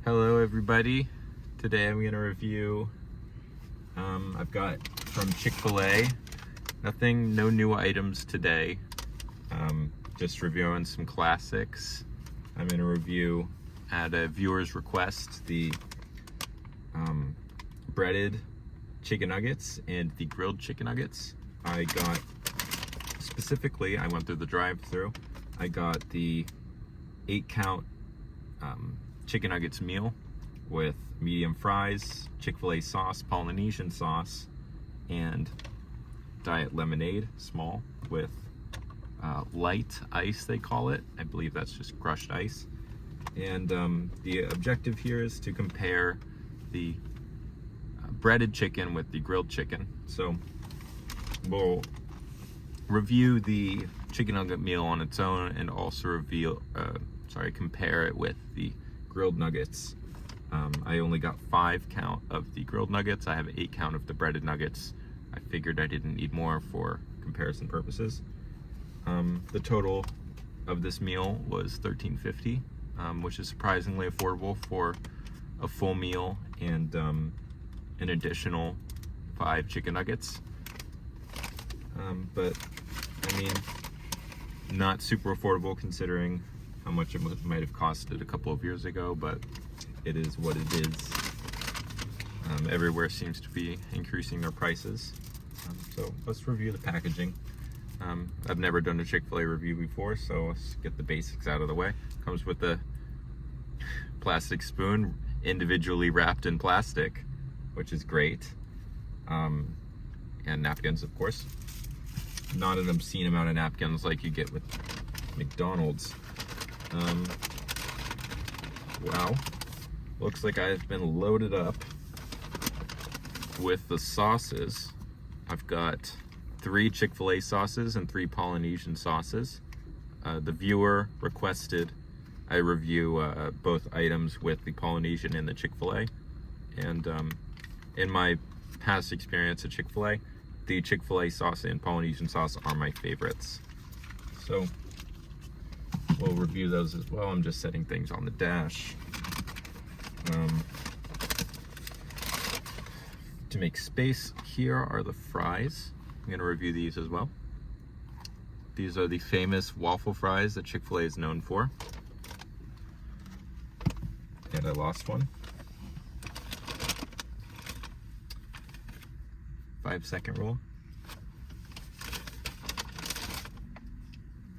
Hello everybody. Today I'm going to review, I've got from Chick-fil-A, no new items today, just reviewing some classics. I'm going to review, at a viewer's request, the breaded chicken nuggets and the grilled chicken nuggets. I got, specifically, I went through the drive-thru, I got the 8-count chicken nuggets meal with medium fries, Chick-fil-A sauce, Polynesian sauce, and diet lemonade, small, with light ice, they call it. I believe that's just crushed ice. And the objective here is to compare the breaded chicken with the grilled chicken. So we'll review the chicken nugget meal on its own and also compare it with the grilled nuggets. I only got 5 count of the grilled nuggets. I have 8 count of the breaded nuggets. I figured I didn't need more for comparison purposes. The total of this meal was $13.50, which is surprisingly affordable for a full meal and an additional 5 chicken nuggets. But I mean, not super affordable considering how much it might have costed a couple of years ago, but it is what it is. Everywhere seems to be increasing their prices. So let's review the packaging. I've never done a Chick-fil-A review before, so let's get the basics out of the way. Comes with a plastic spoon, individually wrapped in plastic, which is great. And napkins, of course. Not an obscene amount of napkins like you get with McDonald's. Wow. Looks like I've been loaded up with the sauces. I've got 3 Chick-fil-A sauces and 3 Polynesian sauces. The viewer requested I review both items with the Polynesian and the Chick-fil-A. And in my past experience at Chick-fil-A, the Chick-fil-A sauce and Polynesian sauce are my favorites. So we'll review those as well. I'm just setting things on the dash. To make space, here are the fries. I'm going to review these as well. These are the famous waffle fries that Chick-fil-A is known for. And I lost one. 5-second rule.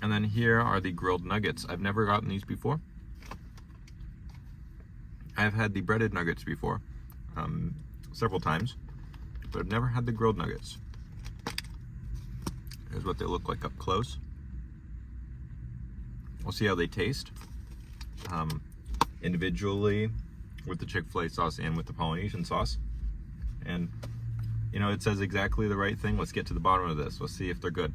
And then here are the grilled nuggets. I've never gotten these before. I've had the breaded nuggets before, several times, but I've never had the grilled nuggets. Here's what they look like up close. We'll see how they taste. Individually with the Chick-fil-A sauce and with the Polynesian sauce. And you know, it says exactly the right thing. Let's get to the bottom of this. Let's see if they're good.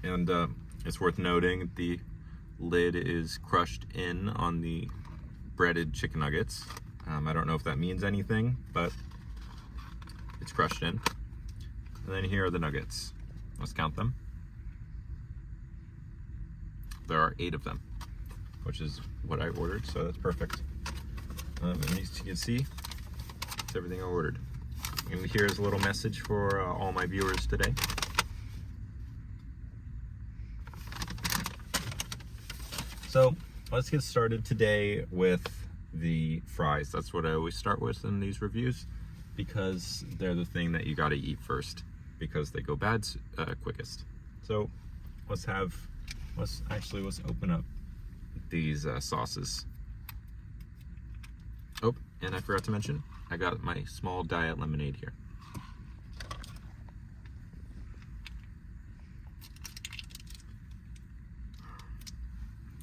And it's worth noting the lid is crushed in on the breaded chicken nuggets. I don't know if that means anything, but it's crushed in. And then here are the nuggets. Let's count them. There are 8 of them, which is what I ordered, so that's perfect. And as you can see, it's everything I ordered. And here's a little message for all my viewers today. So let's get started today with the fries. That's what I always start with in these reviews because they're the thing that you gotta eat first because they go bad quickest. So let's open up these sauces. Oh, and I forgot to mention, I got my small diet lemonade here.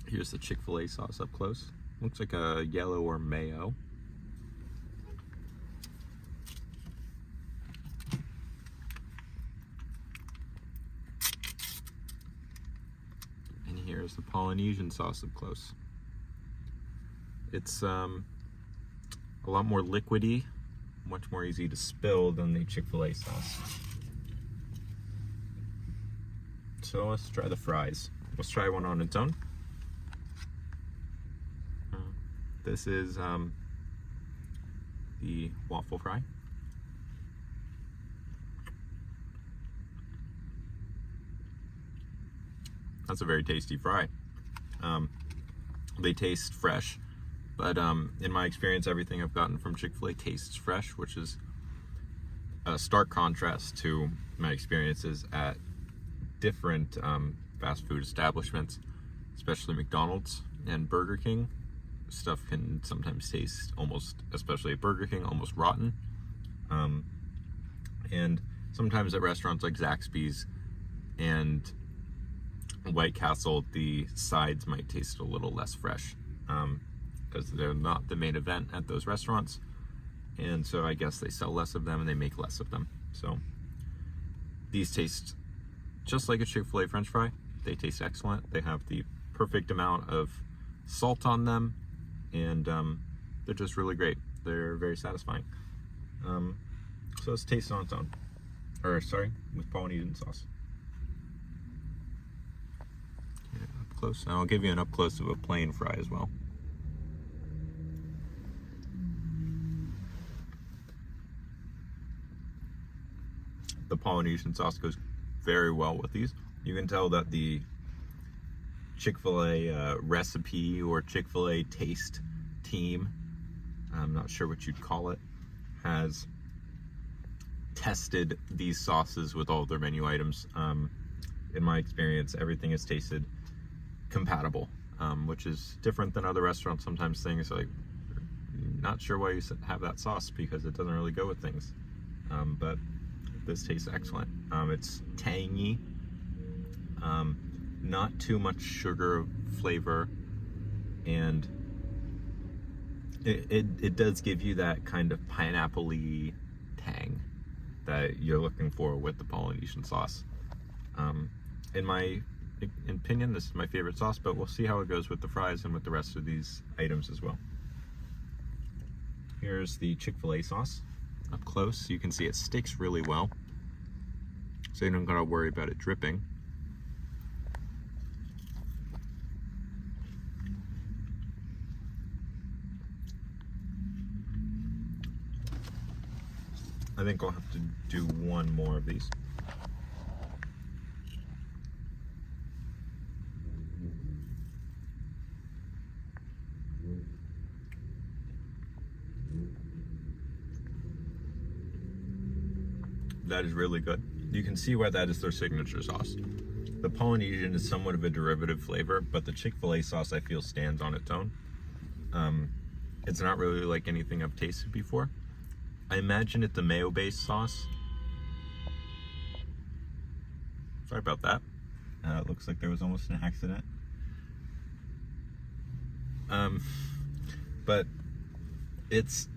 Here's the Chick-fil-A sauce up close. Looks like a yellow or mayo. And here's the Polynesian sauce up close. It's a lot more liquidy, much more easy to spill than the Chick-fil-A sauce. So let's try the fries. Let's try one on its own. This is the waffle fry. That's a very tasty fry. They taste fresh, but in my experience, everything I've gotten from Chick-fil-A tastes fresh, which is a stark contrast to my experiences at different fast food establishments, especially McDonald's and Burger King. Stuff can sometimes taste almost, especially at Burger King, almost rotten. And sometimes at restaurants like Zaxby's and White Castle, the sides might taste a little less fresh because they're not the main event at those restaurants. And so I guess they sell less of them and they make less of them. So these taste just like a Chick-fil-A French fry. They taste excellent. They have the perfect amount of salt on them, and they're just really great. They're very satisfying. So let's taste it on its own. Or sorry, with Polynesian sauce. Get it up close. And I'll give you an up close of a plain fry as well. The Polynesian sauce goes very well with these. You can tell that the Chick-fil-A recipe or Chick-fil-A taste team, I'm not sure what you'd call it, has tested these sauces with all of their menu items. In my experience, everything has tasted compatible, which is different than other restaurants. Sometimes things like, not sure why you have that sauce because it doesn't really go with things. But this tastes excellent. It's tangy, not too much sugar flavor, and it does give you that kind of pineapple-y tang that you're looking for with the Polynesian sauce. In my opinion, this is my favorite sauce, but we'll see how it goes with the fries and with the rest of these items as well. Here's the Chick-fil-A sauce. Up close, you can see it sticks really well, so you don't gotta worry about it dripping. I think I'll have to do one more of these. That is really good. You can see why that is their signature sauce. The Polynesian is somewhat of a derivative flavor, but the Chick-fil-A sauce I feel stands on its own. It's not really like anything I've tasted before. I imagine it's a mayo-based sauce. Sorry about that. It looks like there was almost an accident. But it's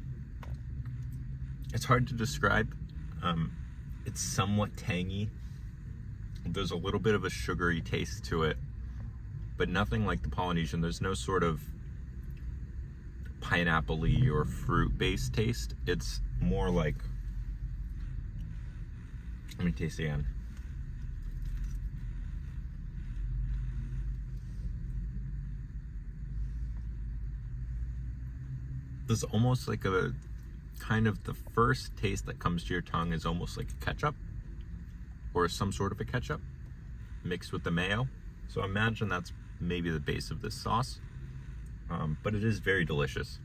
hard to describe. It's somewhat tangy. There's a little bit of a sugary taste to it, but nothing like the Polynesian. There's no sort of pineapple-y or fruit-based taste. It's more like, let me taste again. There's almost like a kind of, the first taste that comes to your tongue is almost like a ketchup or some sort of a ketchup mixed with the mayo. So imagine that's maybe the base of this sauce. But it is very delicious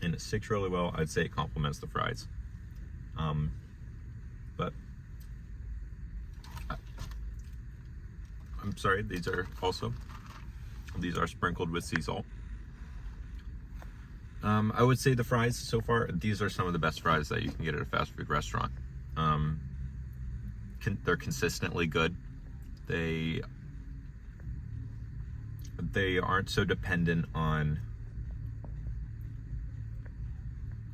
and it sticks really well. I'd say it complements the fries. But I'm sorry, these are sprinkled with sea salt. I would say the fries so far, these are some of the best fries that you can get at a fast food restaurant. They're consistently good. They aren't so dependent on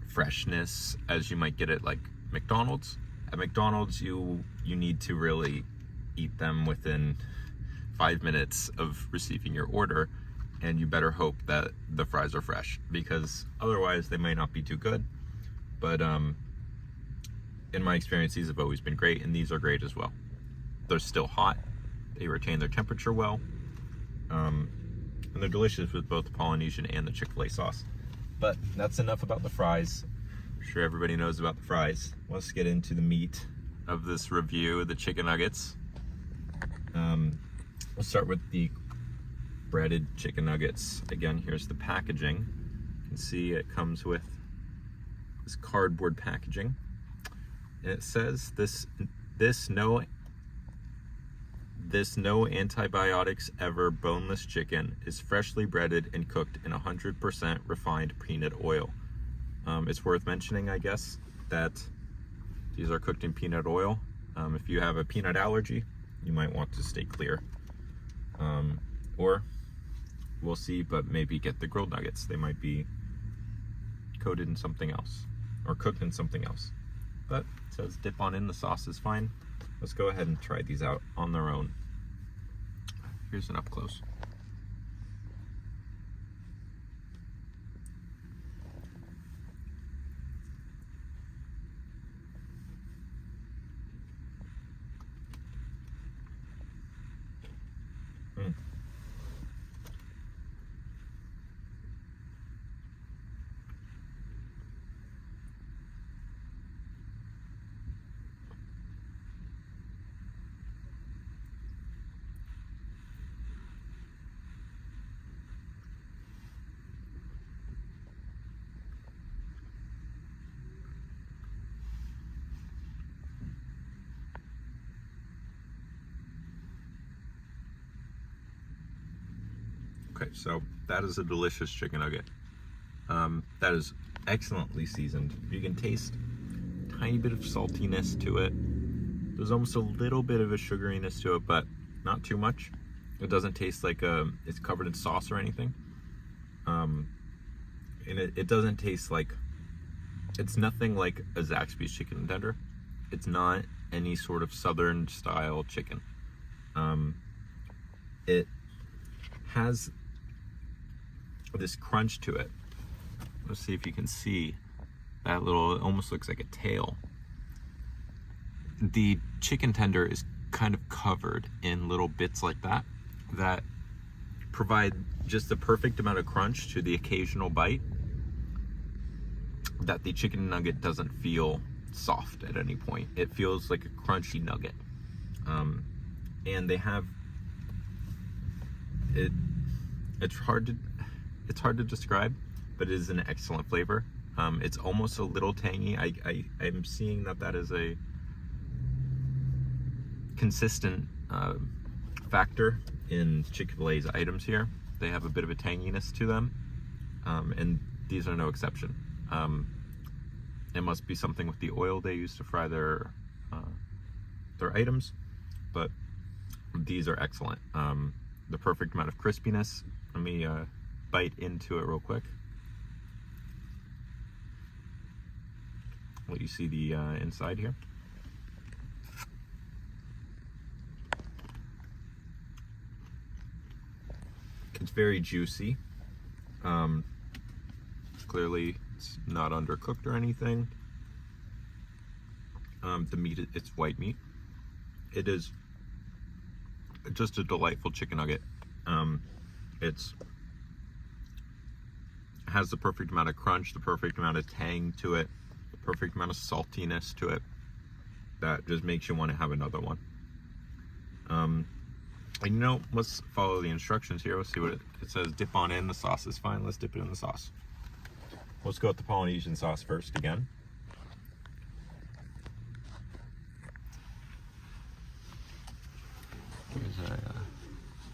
freshness as you might get at like McDonald's. At McDonald's, you need to really eat them within 5 minutes of receiving your order, and you better hope that the fries are fresh, because otherwise they might not be too good. But in my experience, these have always been great, and these are great as well. They're still hot. They retain their temperature well. And they're delicious with both the Polynesian and the Chick-fil-A sauce. But that's enough about the fries. I'm sure everybody knows about the fries. Let's get into the meat of this review, the chicken nuggets. We'll start with the breaded chicken nuggets. Again, here's the packaging. You can see it comes with this cardboard packaging. And it says this no antibiotics ever boneless chicken is freshly breaded and cooked in 100% refined peanut oil. It's worth mentioning, I guess, that these are cooked in peanut oil. If you have a peanut allergy, you might want to stay clear. Or we'll see, but maybe get the grilled nuggets. They might be coated in something else or cooked in something else. But it says dip on in, the sauce is fine. Let's go ahead and try these out on their own. Here's an up close. Okay, so that is a delicious chicken nugget. That is excellently seasoned. You can taste a tiny bit of saltiness to it. There's almost a little bit of a sugariness to it, but not too much. It doesn't taste like it's covered in sauce or anything. And it doesn't taste like, it's nothing like a Zaxby's chicken tender. It's not any sort of southern style chicken. It has this crunch to it. Let's see if you can see that little, it almost looks like a tail. The chicken tender is kind of covered in little bits like that that provide just the perfect amount of crunch to the occasional bite, that the chicken nugget doesn't feel soft at any point. It feels like a crunchy nugget. And they have it. It's hard to describe, but it is an excellent flavor. It's almost a little tangy. I'm seeing that is a consistent factor in Chick-fil-A's items here. They have a bit of a tanginess to them, and these are no exception. It must be something with the oil they use to fry their items, but these are excellent. The perfect amount of crispiness. Let me bite into it real quick. Let you see the inside here. It's very juicy. Clearly it's not undercooked or anything. The meat, it's white meat. It is just a delightful chicken nugget. It has the perfect amount of crunch, the perfect amount of tang to it, the perfect amount of saltiness to it that just makes you want to have another one. And you know, let's follow the instructions here. Let's see what it says. Dip on in, the sauce is fine. Let's dip it in the sauce. Let's go with the Polynesian sauce first again.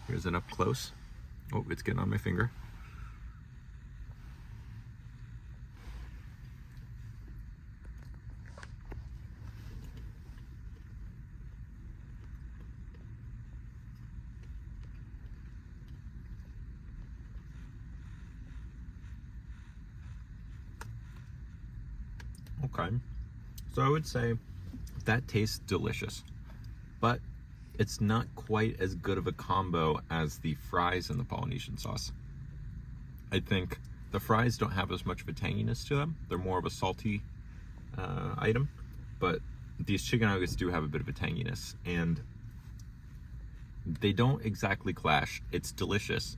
Here's an up close. Oh, it's getting on my finger. Okay, so I would say that tastes delicious, but it's not quite as good of a combo as the fries and the Polynesian sauce. I think the fries don't have as much of a tanginess to them. They're more of a salty item, but these chicken nuggets do have a bit of a tanginess, and they don't exactly clash. It's delicious,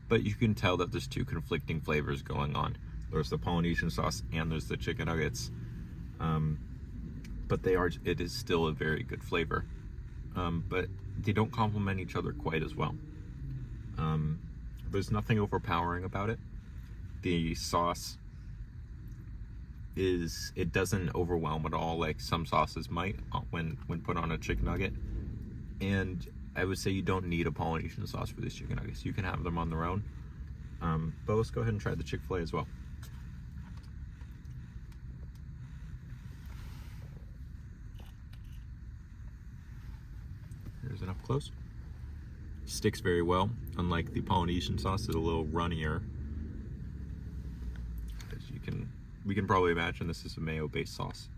but you can tell that there's two conflicting flavors going on. There's the Polynesian sauce and there's the chicken nuggets. But it is still a very good flavor. But they don't complement each other quite as well. There's nothing overpowering about it. The sauce it doesn't overwhelm at all like some sauces might when put on a chicken nugget. And I would say you don't need a Polynesian sauce for these chicken nuggets. You can have them on their own. But let's go ahead and try the Chick-fil-A as well. Here's an up close. Sticks very well. Unlike the Polynesian sauce, it's a little runnier. As we can probably imagine this is a mayo-based sauce.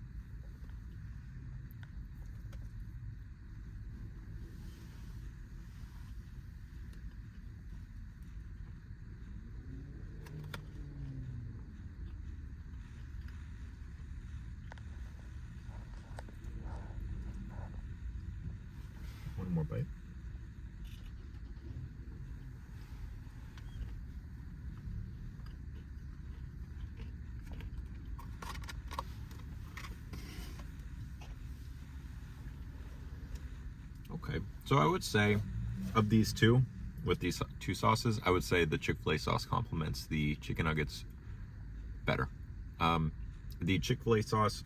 One more bite. Okay, so I would say of these two, with these two sauces, I would say the Chick-fil-A sauce complements the chicken nuggets better. The Chick-fil-A sauce,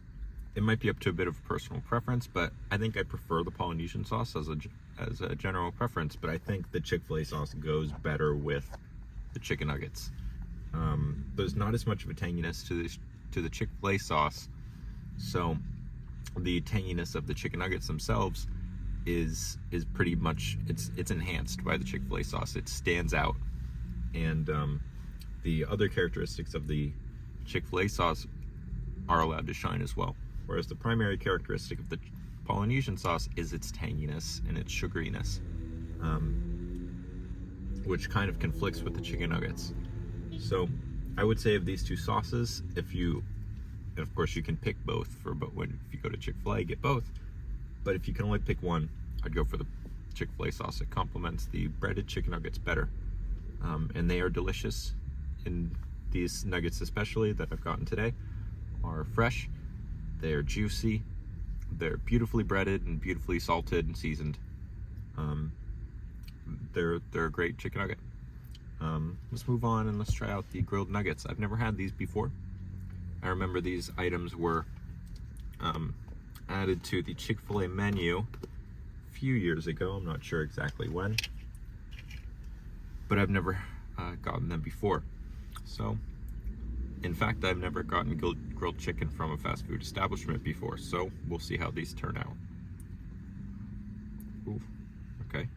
it might be up to a bit of personal preference, but I think I prefer the Polynesian sauce as a general preference, but I think the Chick-fil-A sauce goes better with the chicken nuggets. There's not as much of a tanginess to the Chick-fil-A sauce, so the tanginess of the chicken nuggets themselves is pretty much, it's enhanced by the Chick-fil-A sauce. It stands out, and the other characteristics of the Chick-fil-A sauce are allowed to shine as well. Whereas the primary characteristic of the Polynesian sauce is its tanginess and its sugariness, which kind of conflicts with the chicken nuggets. So I would say of these two sauces, and of course you can pick both if you go to Chick-fil-A, get both. But if you can only pick one, I'd go for the Chick-fil-A sauce. It complements the breaded chicken nuggets better. And they are delicious. And these nuggets especially that I've gotten today are fresh. They're juicy. They're beautifully breaded and beautifully salted and seasoned. They're a great chicken nugget. Let's move on and let's try out the grilled nuggets. I've never had these before. I remember these items were added to the Chick-fil-A menu a few years ago. I'm not sure exactly when, but I've never gotten them before. So, in fact, I've never gotten grilled chicken from a fast food establishment before, so we'll see how these turn out. Ooh, okay.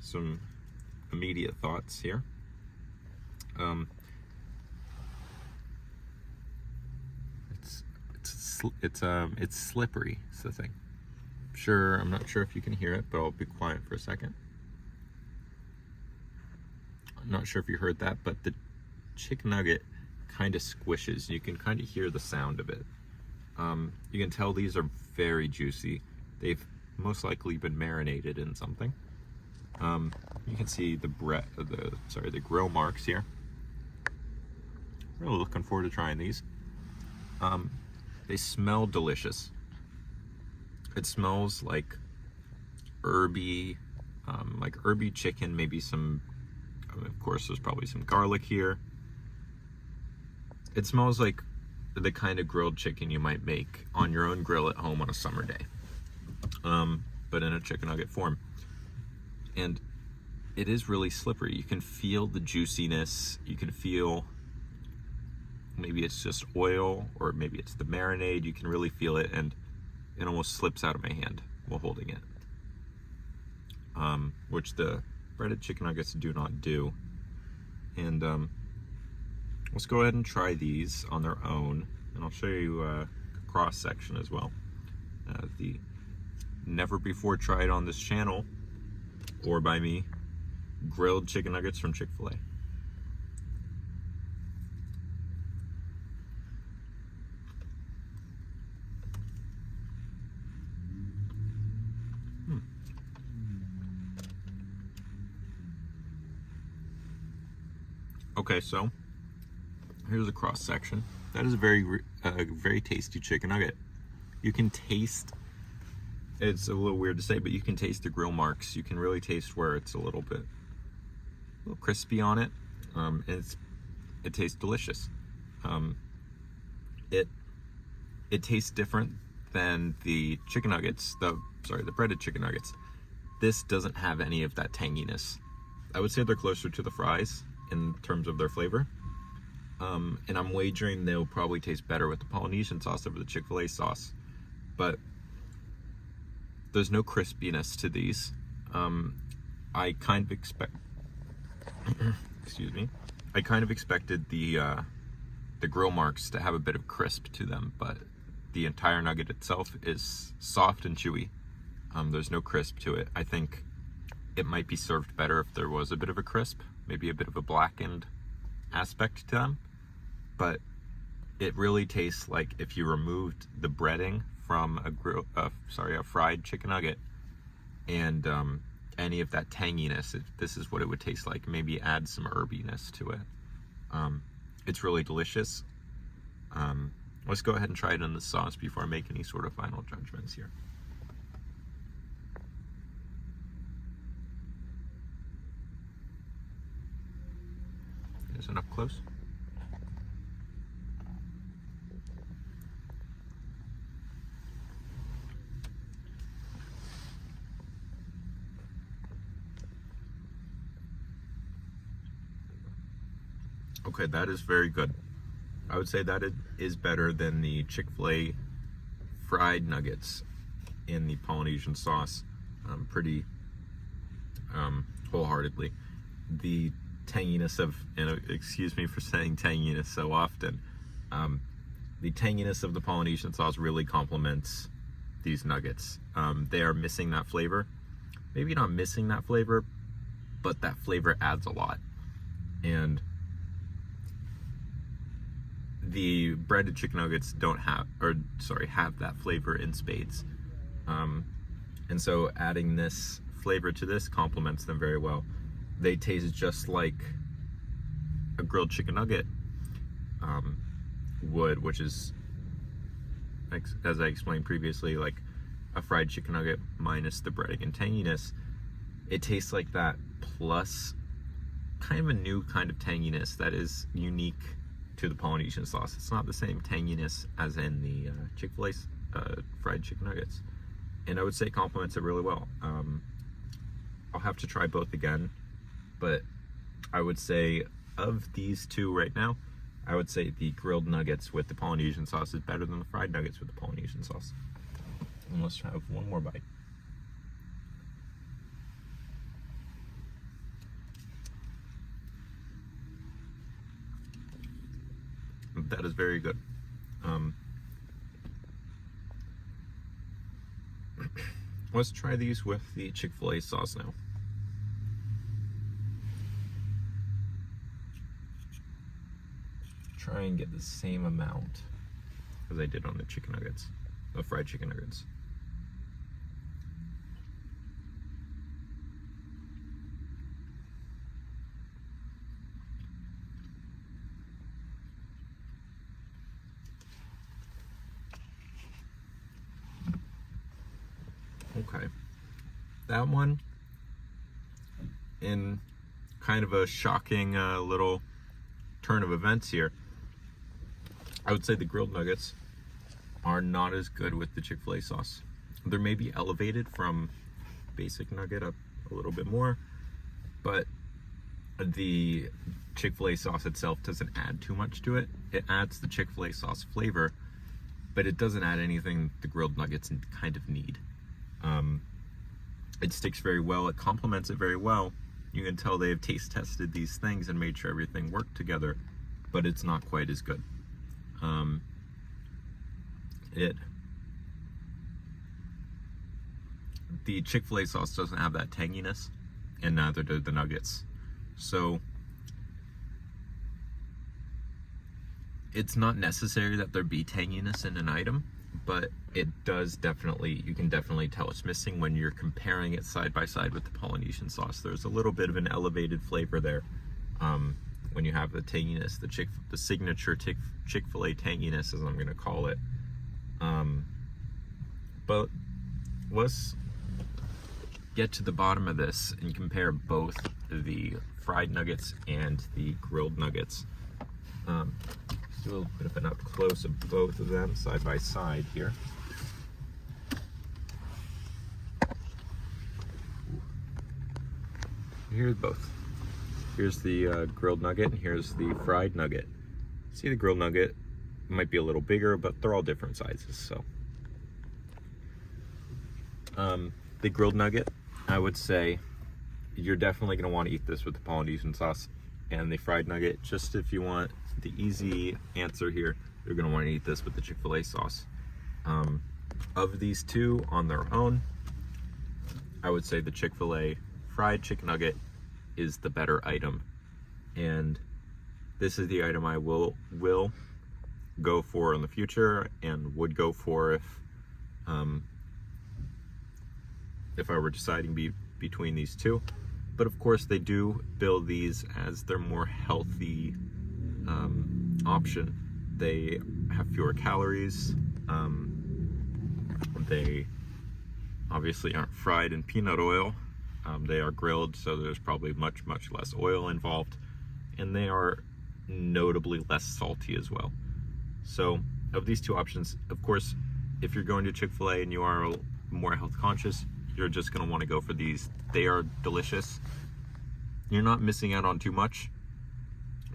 Some immediate thoughts here. It's slippery, is the thing. I'm not sure if you can hear it, but I'll be quiet for a second. I'm not sure if you heard that, but the chicken nugget kind of squishes. You can kind of hear the sound of it. You can tell these are very juicy. They've most likely been marinated in something. You can see the grill marks here. Really looking forward to trying these. They smell delicious. It smells like herby chicken, maybe some, of course there's probably some garlic here. It smells like the kind of grilled chicken you might make on your own grill at home on a summer day, but in a chicken nugget form. And it is really slippery. You can feel the juiciness. You can feel, maybe it's just oil, or maybe it's the marinade. You can really feel it, and it almost slips out of my hand while holding it, which the breaded chicken nuggets do not do. And let's go ahead and try these on their own, and I'll show you a cross section as well. The never before tried on this channel or by me grilled chicken nuggets from Chick-fil-A. Okay, so Here's a cross section. That is a very tasty chicken nugget. You can taste, it's a little weird to say, but you can taste the grill marks. You can really taste where it's a little crispy on it. And it tastes delicious. It tastes different than the chicken nuggets, the breaded chicken nuggets. This doesn't have any of that tanginess. I would say they're closer to the fries in terms of their flavor. And I'm wagering they'll probably taste better with the Polynesian sauce over the Chick-fil-A sauce. But there's no crispiness to these. I kind of excuse me. I kind of expected the grill marks to have a bit of crisp to them, but the entire nugget itself is soft and chewy. There's no crisp to it. I think it might be served better if there was a bit of a crisp, maybe a bit of a blackened aspect to them. But it really tastes like if you removed the breading from a fried chicken nugget and any of that tanginess. This is what it would taste like. Maybe add some herbiness to it. It's really delicious. Let's go ahead and try it in the sauce before I make any sort of final judgments here. Is it up close? Okay, that is very good. I would say that it is better than the Chick-fil-A fried nuggets in the Polynesian sauce, pretty wholeheartedly. The tanginess of, and excuse me for saying tanginess so often, the tanginess of the Polynesian sauce really complements these nuggets. They are missing that flavor. Maybe not missing that flavor, but that flavor adds a lot. And the breaded chicken nuggets have that flavor in spades. And so adding this flavor to this complements them very well. They taste just like a grilled chicken nugget would, which is, as I explained previously, like a fried chicken nugget minus the breading and tanginess. It tastes like that, plus kind of a new kind of tanginess that is unique to the Polynesian sauce. It's not the same tanginess as in the Chick-fil-A fried chicken nuggets, and I would say complements it really well. I'll have to try both again, but I would say of these two right now, I would say the grilled nuggets with the Polynesian sauce is better than the fried nuggets with the Polynesian sauce. And let's have one more bite. That is very good. Let's try these with the Chick-fil-A sauce now. Try and get the same amount as I did on the chicken nuggets, the fried chicken nuggets. Okay, that one, in kind of a shocking little turn of events here, I would say the grilled nuggets are not as good with the Chick-fil-A sauce. They're maybe elevated from basic nugget up a little bit more, but the Chick-fil-A sauce itself doesn't add too much to it. It adds the Chick-fil-A sauce flavor, but it doesn't add anything the grilled nuggets kind of need. It sticks very well. It complements it very well. You can tell they have taste tested these things and made sure everything worked together, but it's not quite as good. The Chick-fil-A sauce doesn't have that tanginess, and neither do the nuggets. So it's not necessary that there be tanginess in an item, but it does definitely, you can definitely tell it's missing when you're comparing it side by side with the Polynesian sauce. There's a little bit of an elevated flavor there. when you have the tanginess, the signature Chick-fil-A tanginess, as I'm gonna call it. But let's get to the bottom of this and compare both the fried nuggets and the grilled nuggets. Do a little bit of an up close of both of them side by side here. Here's both. Here's the grilled nugget, and here's the fried nugget. See, the grilled nugget might be a little bigger, but they're all different sizes. So, the grilled nugget, I would say you're definitely going to want to eat this with the Polynesian sauce. And the fried nugget, just if you want the easy answer here, you're going to want to eat this with the Chick-fil-A sauce. Of these two on their own, I would say the Chick-fil-A fried chicken nugget is the better item. And this is the item I will go for in the future, and would go for if I were deciding between these two. But of course, they do build these as their more healthy option. They have fewer calories. They obviously aren't fried in peanut oil. They are grilled, so there's probably much less oil involved, and they are notably less salty as well. So of these two options, of course, if you're going to Chick-fil-A and you are more health conscious, you're just going to want to go for these. They are delicious. You're not missing out on too much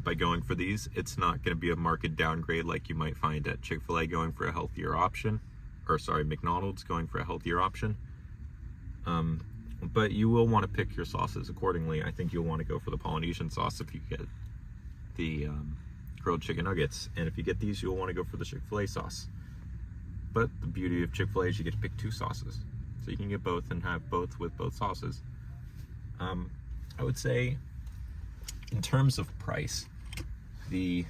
by going for these. It's not going to be a market downgrade like you might find at Chick-fil-A going for a healthier option, or sorry, McDonald's going for a healthier option. But you will want to pick your sauces accordingly. I think you'll want to go for the Polynesian sauce if you get the grilled chicken nuggets, and if you get these, you'll want to go for the Chick-fil-A sauce. But the beauty of Chick-fil-A is you get to pick two sauces, so you can get both and have both with both sauces. I would say, in terms of price, the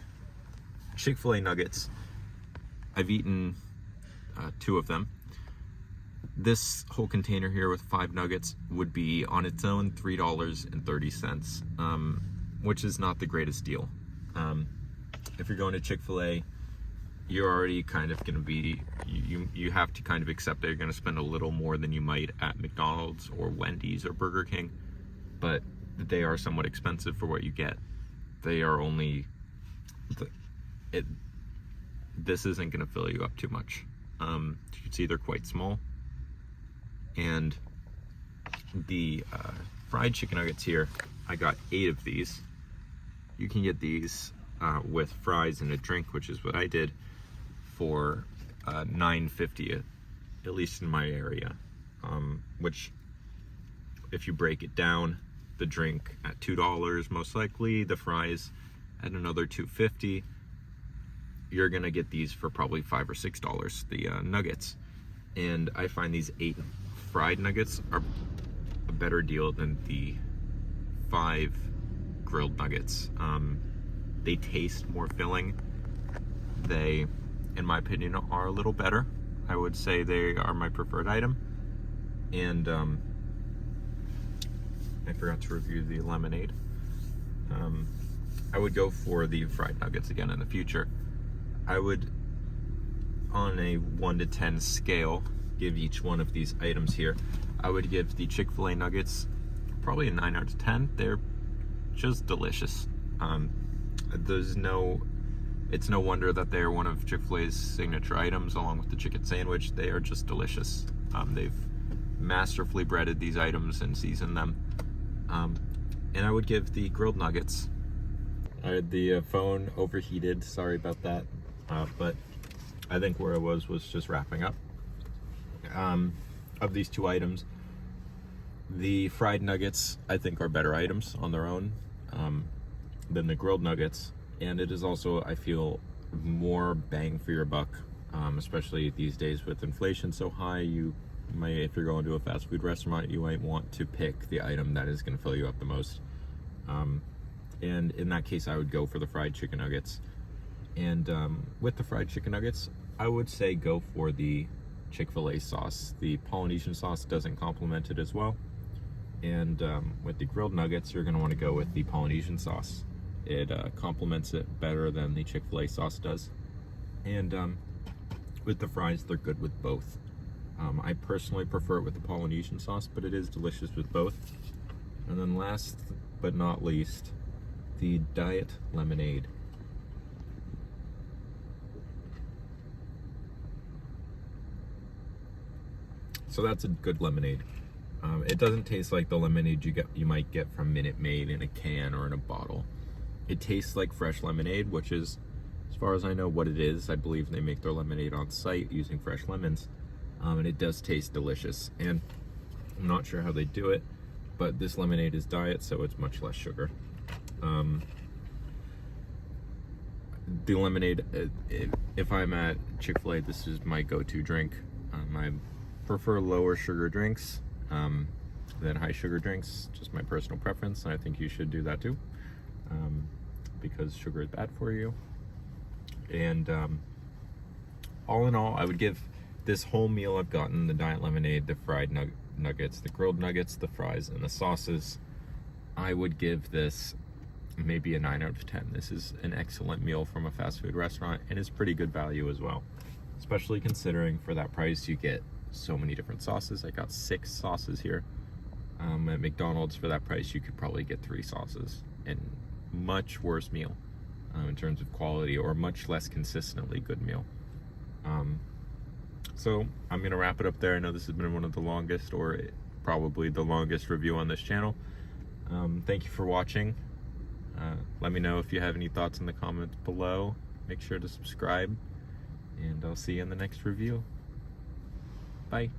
Chick-fil-A nuggets, I've eaten 2 of them. This whole container here with 5 nuggets would be on its own $3.30, which is not the greatest deal. If you're going to Chick-fil-A, you're already kind of going to be, you have to kind of accept that you're going to spend a little more than you might at McDonald's or Wendy's or Burger King, but they are somewhat expensive for what you get. They are only, this isn't going to fill you up too much. You can see they're quite small. And the fried chicken nuggets here, I got 8 of these. You can get these with fries and a drink, which is what I did, for $9.50, at least in my area. Which, if you break it down, the drink at $2 most likely, the fries at another $2.50, you're gonna get these for probably $5 or $6, the nuggets. And I find these 8 fried nuggets are a better deal than the 5 grilled nuggets. They taste more filling. They, in my opinion, are a little better. I would say they are my preferred item. And I forgot to review the lemonade. I would go for the fried nuggets again in the future. I would, on a 1 to 10 scale, give each one of these items here. I would give the Chick-fil-A nuggets probably a 9 out of 10. They're just delicious. It's no wonder that they're one of Chick-fil-A's signature items, along with the chicken sandwich. They are just delicious. They've masterfully breaded these items and seasoned them. And I would give the grilled nuggets. I had the phone overheated, sorry about that. But I think where I was just wrapping up. Of these 2 items, the fried nuggets I think are better items on their own than the grilled nuggets, and it is also, I feel, more bang for your buck, especially these days with inflation so high. You might, if you're going to a fast food restaurant, you might want to pick the item that is going to fill you up the most, and in that case I would go for the fried chicken nuggets. And with the fried chicken nuggets, I would say go for the Chick-fil-A sauce. The Polynesian sauce doesn't complement it as well. And with the grilled nuggets, you're going to want to go with the Polynesian sauce. It complements it better than the Chick-fil-A sauce does. And with the fries, they're good with both. I personally prefer it with the Polynesian sauce, but it is delicious with both. And then last but not least, the Diet Lemonade. So that's a good lemonade. It doesn't taste like the lemonade you might get from Minute Maid in a can or in a bottle. It tastes like fresh lemonade, which is, as far as I know, what it is. I believe they make their lemonade on site using fresh lemons, and it does taste delicious. And I'm not sure how they do it, but this lemonade is diet, so it's much less sugar. The lemonade, if I'm at Chick-fil-A, this is my go-to drink. I prefer lower sugar drinks than high sugar drinks, just my personal preference, and I think you should do that too, because sugar is bad for you. And all in all, I would give this whole meal I've gotten, the Diet Lemonade, the fried nuggets, the grilled nuggets, the fries, and the sauces, I would give this maybe a 9 out of 10. This is an excellent meal from a fast food restaurant, and it's pretty good value as well, especially considering for that price you get so many different sauces. I got 6 sauces here. At McDonald's, for that price, you could probably get 3 sauces, and much worse meal in terms of quality, or much less consistently good meal. So I'm gonna wrap it up there. I know this has been one of the longest, or probably the longest review on this channel. Thank you for watching. Let me know if you have any thoughts in the comments below. Make sure to subscribe, and I'll see you in the next review. Bye.